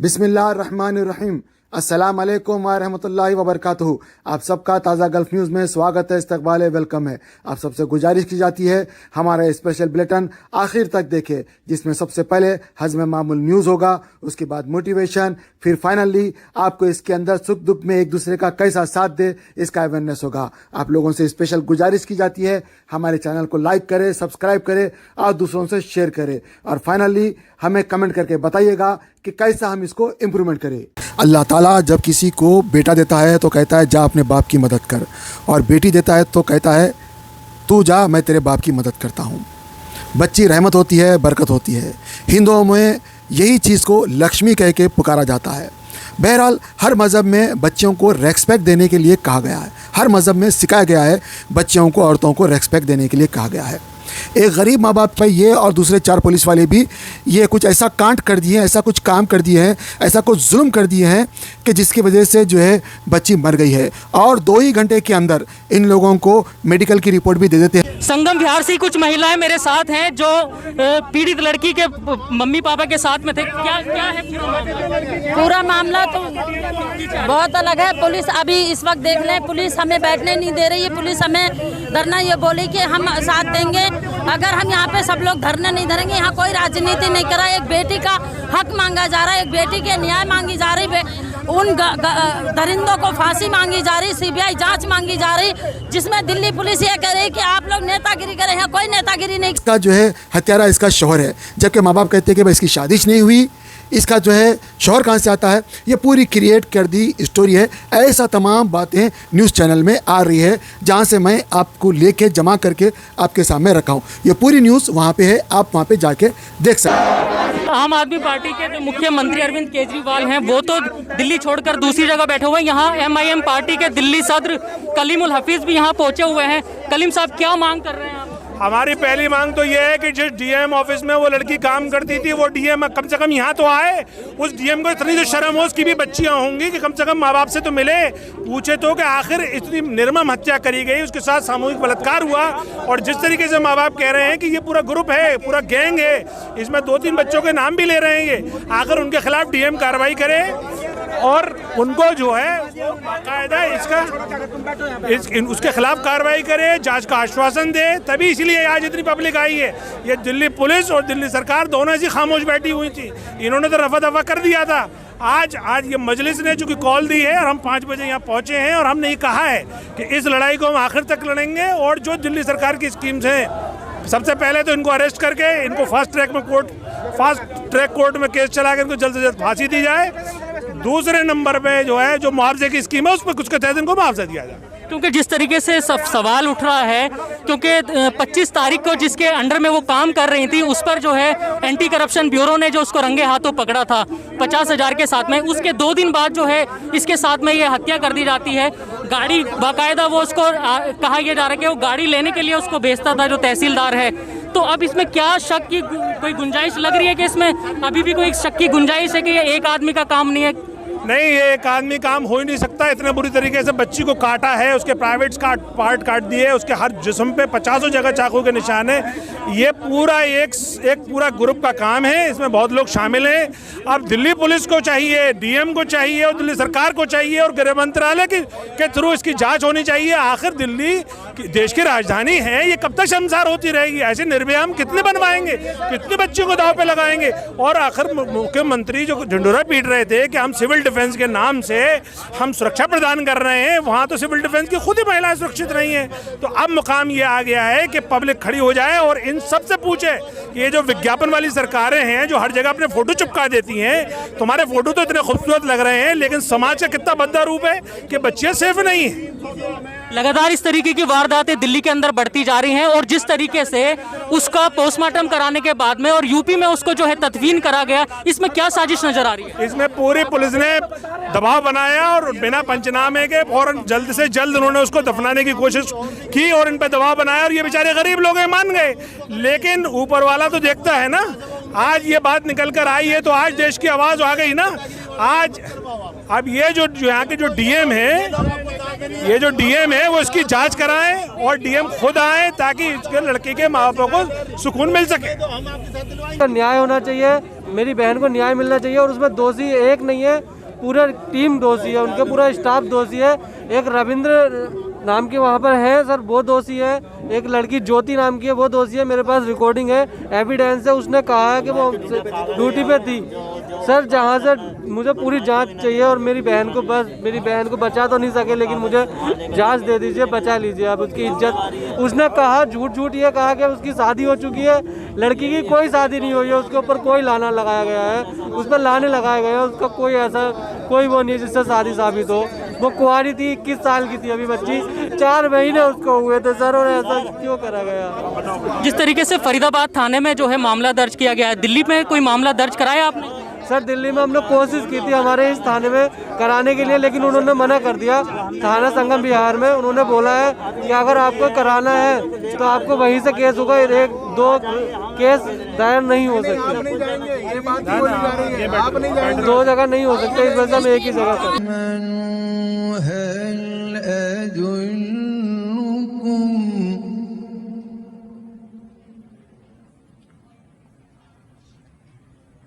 बिस्मिल्लाहिर्रहमानिर्रहीम। अस्सलाम वालेकुम व रहमतुल्लाहि व बरकातुहू। आप सबका ताज़ा गल्फ न्यूज़ में स्वागत है, इस्तकबाल है, वेलकम है। आप सबसे गुजारिश की जाती है हमारा स्पेशल बुलेटिन आखिर तक देखें, जिसमें सबसे पहले हज़्म मामूल न्यूज़ होगा, उसके बाद मोटिवेशन, फिर फाइनली आपको इसके अंदर सुख दुख में एक दूसरे का कैसा साथ दे इसका अवेयरनेस होगा। आप लोगों से स्पेशल गुजारिश की जाती है हमारे चैनल को लाइक करें, सब्सक्राइब करें और दूसरों से शेयर करें, और फाइनली हमें कमेंट करके बताइएगा कि कैसा हम इसको इम्प्रूवमेंट करें। अल्लाह ताला जब किसी को बेटा देता है तो कहता है जा अपने बाप की मदद कर, और बेटी देता है तो कहता है तू जा मैं तेरे बाप की मदद करता हूँ। बच्ची रहमत होती है, बरकत होती है। हिंदुओं में यही चीज़ को लक्ष्मी कह के पुकारा जाता है। बहरहाल हर मज़हब में बच्चों को रेस्पेक्ट देने के लिए कहा गया है, हर मज़हब में सिखाया गया है बच्चों को, औरतों को रेस्पेक्ट देने के लिए कहा गया है। एक गरीब माँ बाप पर ये और दूसरे चार पुलिस वाले भी ये कुछ ऐसा कांड कर दिए हैं, ऐसा कुछ काम कर दिए हैं, ऐसा कुछ जुल्म कर दिए हैं कि जिसकी वजह से जो है बच्ची मर गई है, और 2 ही घंटे के अंदर इन लोगों को मेडिकल की रिपोर्ट भी दे देते हैं। संगम विहार से कुछ महिलाएं मेरे साथ हैं जो पीड़ित लड़की के मम्मी पापा के साथ में थे। क्या है पूरा मामला तो बहुत अलग है। पुलिस अभी इस वक्त देख लें, पुलिस हमें बैठने नहीं दे रही है। पुलिस हमें धरना ये बोली कि हम साथ देंगे अगर हम यहाँ पे सब लोग धरने नहीं धरेंगे। यहाँ कोई राजनीति नहीं करा, एक बेटी का हक मांगा जा रहा है, एक बेटी के न्याय मांगी जा रही है, उन दरिंदों को फांसी मांगी जा रही, सीबीआई जांच मांगी जा रही, जिसमें दिल्ली पुलिस ये कह रही कि आप लोग नेतागिरी करें। यहाँ कोई नेतागिरी नहीं। इसका जो है हत्यारा इसका शौहर है, जबकि माँ बाप कहते हैं कि भाई इसकी शादी नहीं हुई, इसका जो है शौहर कहाँ से आता है। ये पूरी क्रिएट कर दी स्टोरी है। ऐसा तमाम बातें न्यूज़ चैनल में आ रही है, जहाँ से मैं आपको लेके जमा करके आपके सामने रखा हूँ। ये पूरी न्यूज़ वहाँ पे है, आप वहाँ पे जाके देख सकते हैं। आम आदमी पार्टी के जो मुख्यमंत्री अरविंद केजरीवाल हैं वो तो दिल्ली छोड़कर दूसरी जगह बैठे हुए हैं। यहाँ MIM पार्टी के दिल्ली सदर कलीमुल हफीज भी यहाँ पहुँचे हुए हैं। कलीम साहब क्या मांग कर रहे हैं आप? हमारी पहली मांग तो ये है कि जिस डीएम ऑफिस में वो लड़की काम करती थी, वो डीएम कम से कम यहाँ तो आए। उस डीएम को इतनी तो शर्म हो, उसकी भी बच्चियाँ होंगी कि कम से कम माँ बाप से तो मिले, पूछे तो कि आखिर इतनी निर्मम हत्या करी गई, उसके साथ सामूहिक बलात्कार हुआ। और जिस तरीके से माँ बाप कह रहे हैं कि ये पूरा ग्रुप है, पूरा गैंग है, इसमें 2-3 बच्चों के नाम भी ले रहे हैं ये, आखिर उनके खिलाफ डीएम कार्रवाई करे और उनको जो है बाकायदा उसके खिलाफ कार्रवाई करे, जांच का आश्वासन दे। तभी इसलिए आज इतनी पब्लिक आई है। ये दिल्ली पुलिस और दिल्ली सरकार दोनों ऐसी खामोश बैठी हुई थी, इन्होंने तो रफा दफा कर दिया था। आज ये मजलिस ने चूँकि कॉल दी है और हम 5 बजे यहाँ पहुँचे हैं, और हमने ये कहा है कि इस लड़ाई को हम आखिर तक लड़ेंगे। और जो दिल्ली सरकार की स्कीम्स हैं, सबसे पहले तो इनको अरेस्ट करके इनको फास्ट ट्रैक कोर्ट में केस चला के इनको जल्द से जल्द फांसी दी जाए। दूसरे नंबर पे जो है जो मुआवजे की स्कीम है, उस पर कुछ के तहत इनको मुआवजा दिया जाए। क्योंकि जिस तरीके से सवाल उठ रहा है, क्योंकि 25 तारीख को जिसके अंडर में वो काम कर रही थी उस पर जो है एंटी करप्शन ब्यूरो ने जो उसको रंगे हाथों पकड़ा था 50,000 के साथ में, उसके 2 दिन बाद जो है इसके साथ में ये हत्या कर दी जाती है। गाड़ी बाकायदा वो उसको कहा यह जा रहा है कि वो गाड़ी लेने के लिए उसको भेजता था जो तहसीलदार है। तो अब इसमें क्या शक की कोई गुंजाइश लग रही है कि इसमें अभी भी कोई शक की गुंजाइश है कि ये एक आदमी का काम नहीं है? नहीं, ये एक आदमी काम हो ही नहीं सकता। इतने बुरी तरीके से बच्ची को काटा है, उसके प्राइवेट पार्ट काट दिए, उसके हर जिस्म पे 50 जगह चाकू के निशान है। ये पूरा एक पूरा ग्रुप का काम है, इसमें बहुत लोग शामिल हैं। अब दिल्ली पुलिस को चाहिए, डीएम को चाहिए और दिल्ली सरकार को चाहिए और गृह मंत्रालय के थ्रू इसकी जांच होनी चाहिए। आखिर दिल्ली देश की राजधानी है, ये कब तक शर्मसार होती रहेगी? ऐसे निर्भया हम कितने बनवाएंगे, कितने बच्चों को दाव पे लगाएंगे? और आखिर मुख्यमंत्री जो ढिंढोरा पीट रहे थे कि हम सिविल डिफेंस के नाम से हम सुरक्षा प्रदान कर रहे हैं, वहाँ तो सिविल डिफेंस की खुद ही महिलाएं सुरक्षित नहीं है। तो अब मुकाम ये आ गया है कि पब्लिक खड़ी हो जाए और इन सब से पूछे कि ये जो विज्ञापन वाली सरकारें हैं जो हर जगह अपने फोटो चिपका देती हैं, तुम्हारे फोटो तो इतने खूबसूरत लग रहे हैं, लेकिन समाज का कितना बद्दा रूप है कि बच्चियां सेफ नहीं है। लगातार इस तरीके की वारदातें दिल्ली के अंदर बढ़ती जा रही हैं, और जिस तरीके से उसका पोस्टमार्टम कराने के बाद में और यूपी में उसको जो है तदफीन करा गया, इसमें क्या साजिश नजर आ रही है? इसमें पूरी पुलिस ने दबाव बनाया और बिना पंचनामे के फौरन जल्द से जल्द उन्होंने उसको दफनाने की कोशिश की और इन पर दबाव बनाया, और ये बेचारे गरीब लोग मान गए। लेकिन ऊपर वाला तो देखता है ना, आज ये बात निकल कर आई है तो आज देश की आवाज आ गई ना। आज अब ये जो यहाँ के जो डीएम है वो इसकी जांच कराएं और डीएम खुद आए ताकि इसके लड़के के माँ बापों को सुकून मिल सके। न्याय होना चाहिए, मेरी बहन को न्याय मिलना चाहिए। और उसमें दोषी एक नहीं है, पूरा टीम दोषी है, उनके पूरा स्टाफ दोषी है। एक रविंद्र नाम की वहाँ पर है सर, वो दोषी है। एक लड़की ज्योति नाम की है, वो दोषी है। मेरे पास रिकॉर्डिंग है, एविडेंस है। उसने कहा है कि वो ड्यूटी पे थी। सर जहाँ से मुझे पूरी जांच चाहिए और मेरी बहन को, बस मेरी बहन को बचा तो नहीं सके, लेकिन मुझे जांच दे दीजिए, बचा लीजिए आप उसकी इज्जत। उसने कहा झूठ ये कहा कि उसकी शादी हो चुकी है। लड़की की कोई शादी नहीं हुई है, उसके ऊपर कोई लाना लगाया गया है, उस पर लाने लगाए गए हैं। उसका कोई ऐसा कोई वो नहीं है जिससे शादी साबित हो। वो कुंवारी थी, 21 साल की थी अभी बच्ची, 4 महीने उसको हुए थे सर। और ऐसा क्यों करा गया? जिस तरीके से फरीदाबाद थाने में जो है मामला दर्ज किया गया है, दिल्ली में कोई मामला दर्ज कराया आपने? सर दिल्ली में हमने कोशिश की थी हमारे इस थाने में कराने के लिए, लेकिन उन्होंने मना कर दिया। थाना संगम बिहार में उन्होंने बोला है कि अगर आपको कराना है तो आपको वहीं से केस होगा, 1-2 केस दायर नहीं हो सकते, 2 जगह नहीं हो सकते। इस वजह से हम एक ही जगह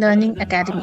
Learning Academy.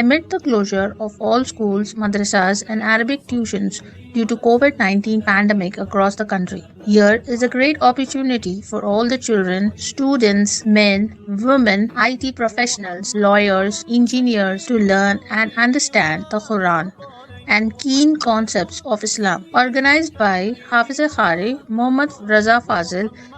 Amid the closure of all schools, madrasas and Arabic tuitions due to COVID-19 pandemic across the country, here is a great opportunity for all the children, students, men, women, IT professionals, lawyers, engineers to learn and understand the Quran and keen concepts of Islam. Organized by Hafiz Khari, Muhammad Raza Fazil,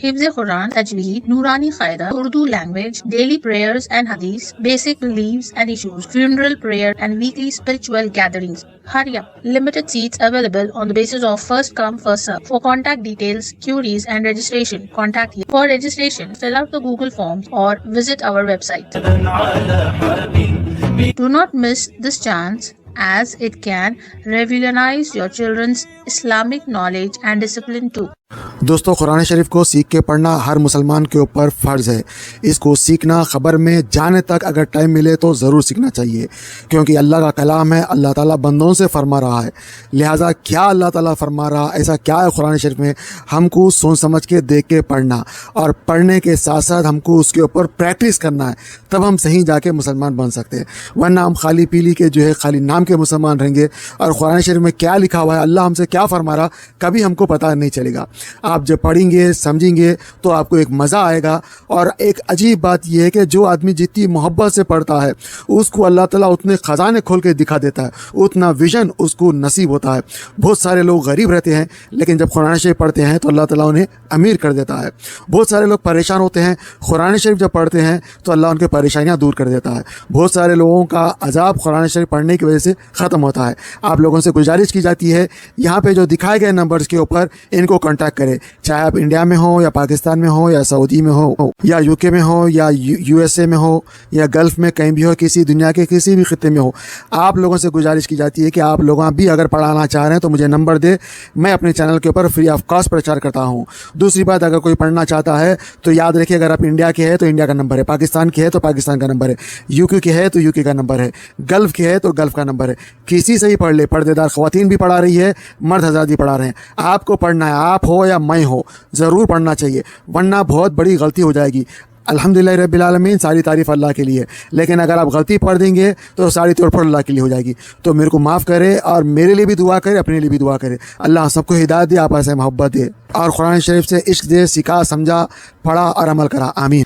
Hifz Quran, Tajweed, Nurani Qaida, Urdu language, daily prayers and hadith, basic beliefs and issues, funeral prayer and weekly spiritual gatherings. Hurry up! Limited seats available on the basis of first come first serve. For contact details, queries and registration, contact here. For registration, fill out the Google forms or visit our website. Do not miss this chance, as it can revolutionize your children's Islamic knowledge and discipline too. दोस्तों, कुरान शरीफ को सीख के पढ़ना हर मुसलमान के ऊपर फ़र्ज़ है। इसको सीखना, ख़बर में जाने तक अगर टाइम मिले तो ज़रूर सीखना चाहिए, क्योंकि अल्लाह का कलाम है। अल्लाह ताला बंदों से फरमा रहा है, लिहाजा क्या अल्लाह ताला फरमा रहा, ऐसा क्या है कुरान शरीफ में, हमको सोच समझ के देख के पढ़ना, और पढ़ने के साथ साथ हमको उसके ऊपर प्रैक्टिस करना है, तब हम सही जाके मुसलमान बन सकते हैं। वरना हम खाली पीली के जो है खाली नाम के मुसलमान रहेंगे, और कुरान शरीफ में क्या लिखा हुआ है, अल्लाह हमसे क्या फरमा रहा, कभी हमको पता नहीं चलेगा। आप जब पढ़ेंगे, समझेंगे, तो आपको एक मज़ा आएगा। और एक अजीब बात यह है कि जो आदमी जितनी मोहब्बत से पढ़ता है, उसको अल्लाह ताला उतने ख़जाने खोल के दिखा देता है, उतना विजन उसको नसीब होता है। बहुत सारे लोग गरीब रहते हैं, लेकिन जब कुरान शरीफ पढ़ते हैं तो अल्लाह ताला उन्हें अमीर कर देता है। बहुत सारे लोग परेशान होते हैं, कुरान शरीफ जब पढ़ते हैं तो अल्लाह उनकी परेशानियाँ दूर कर देता है। बहुत सारे लोगों का अजाब कुरान शरीफ पढ़ने की वजह से ख़त्म होता है। आप लोगों से गुजारिश की जाती है, यहाँ पे जो दिखाए गए नंबर्स के ऊपर इनको कॉन्टैक्ट करें, चाहे आप इंडिया में हो या पाकिस्तान में हो या सऊदी में हो या यूके में हो या यूएसए में हो या गल्फ़ में, कहीं भी हो, किसी दुनिया के किसी भी खित्ते में हो। आप लोगों से गुजारिश की जाती है कि आप लोग भी अगर पढ़ाना चाह रहे हैं तो मुझे नंबर दे, मैं अपने चैनल के ऊपर फ्री ऑफ कॉस्ट प्रचार करता हूँ। दूसरी बात, अगर कोई पढ़ना चाहता है तो याद रखिए, अगर आप इंडिया के हैं तो इंडिया का नंबर है, पाकिस्तान के है तो पाकिस्तान का नंबर है, यूके के है तो यूके का नंबर है, गल्फ़ के है तो गल्फ़ का नंबर है। किसी से ही पढ़ ले, पर्देदार ख़वातीन भी पढ़ा रही है, मर्द हज़रात भी पढ़ा रहे हैं। आपको पढ़ना है, आप हो या मैं हो, ज़रूर पढ़ना चाहिए, वरना बहुत बड़ी गलती हो जाएगी। अल्हम्दुलिल्लाह रब्बिल आलमीन, सारी तारीफ़ अल्लाह के लिए, लेकिन अगर आप गलती पढ़ देंगे तो सारी तौर पर अल्लाह के लिए हो जाएगी। तो मेरे को माफ़ करे और मेरे लिए भी दुआ करे, अपने लिए भी दुआ करे। अल्लाह सबको हिदायत दे, आप ऐसे मोहब्बत दे और कुरान शरीफ से इश्क दे, सिखा, समझा, पढ़ा और अमल करा। आमीन।